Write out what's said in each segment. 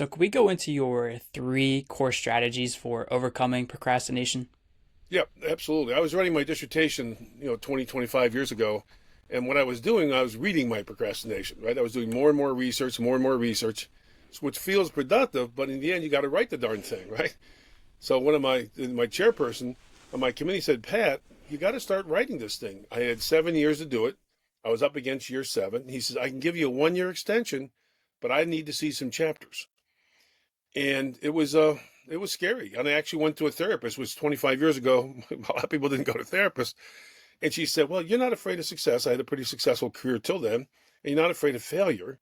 So, could we go into your three core strategies for overcoming procrastination? Yeah, absolutely. I was writing my dissertation, 20, 25 years ago. And what I was doing, I was reading my procrastination, right? I was doing more and more research, which feels productive, but in the end, you got to write the darn thing, right? So one of my chairperson on my committee said, Pat, you got to start writing this thing. I had 7 years to do it. I was up against year seven. He says, I can give you a 1 year extension, but I need to see some chapters. And it was scary. And I actually went to a therapist, which 25 years ago, a lot of people didn't go to therapists. And she said, well, you're not afraid of success. I had a pretty successful career till then, and you're not afraid of failure.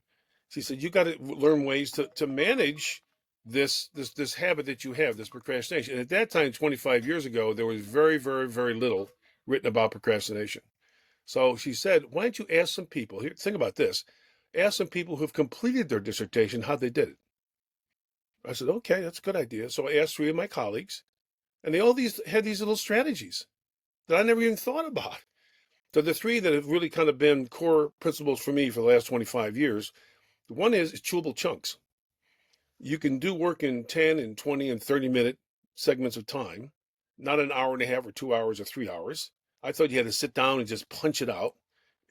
She said, you got to learn ways to manage this habit that you have, this procrastination. And at that time, 25 years ago, there was very, very, very little written about procrastination. So she said, why don't you ask some people here, think about this, ask some people who've completed their dissertation how they did it. I said, okay, that's a good idea. So I asked three of my colleagues, and they all these had these little strategies that I never even thought about. So the three that have really kind of been core principles for me for the last 25 years, one is chewable chunks. You can do work in 10 and 20 and 30-minute segments of time, not an hour and a half or 2 hours or 3 hours. I thought you had to sit down and just punch it out.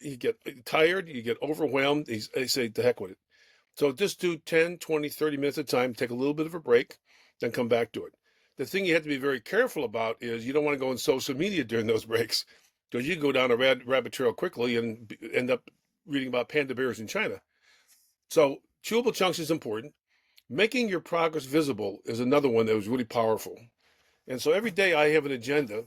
You get tired, you get overwhelmed. They say, the heck with it. So just do 10, 20, 30 minutes at a time, take a little bit of a break, then come back to it. The thing you have to be very careful about is you don't want to go on social media during those breaks because you can go down a rabbit trail quickly and end up reading about panda bears in China. So chewable chunks is important. Making your progress visible is another one that was really powerful. And so every day I have an agenda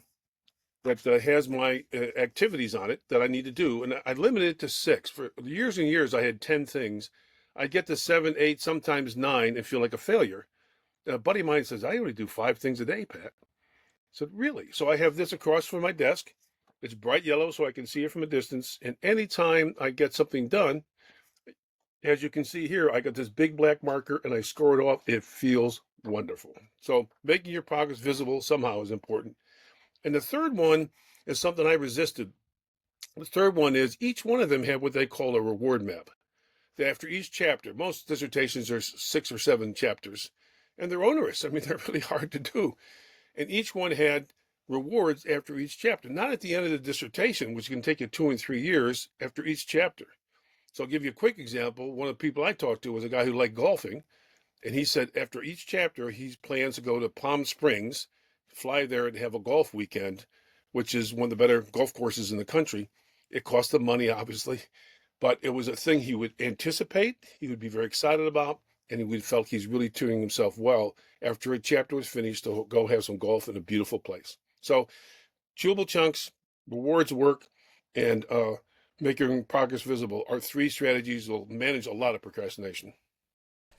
that has my activities on it that I need to do. And I limited it to six. For years and years, I had 10 things. I get to seven, eight, sometimes nine and feel like a failure. A buddy of mine says, I only do 5 things a day, Pat. I said, really? So I have this across from my desk. It's bright yellow so I can see it from a distance. And anytime I get something done, as you can see here, I got this big black marker and I score it off. It feels wonderful. So making your progress visible somehow is important. And the third one is something I resisted. The third one is each one of them have what they call a reward map. That after each chapter, most dissertations are 6 or 7 chapters, and they're onerous. I mean, they're really hard to do. And each one had rewards after each chapter, not at the end of the dissertation, which can take you 2 and 3 years after each chapter. So I'll give you a quick example. One of the people I talked to was a guy who liked golfing, and he said after each chapter, he plans to go to Palm Springs, fly there and have a golf weekend, which is one of the better golf courses in the country. It cost him money, obviously, but it was a thing he would anticipate, he would be very excited about, and he would felt he's really doing himself well after a chapter was finished to go have some golf in a beautiful place. So chewable chunks, rewards work, and making progress visible are three strategies that will manage a lot of procrastination.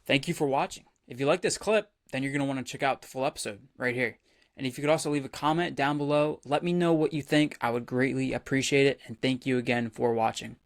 Thank you for watching. If you like this clip, then you're going to want to check out the full episode right here. And if you could also leave a comment down below, let me know what you think. I would greatly appreciate it. And thank you again for watching.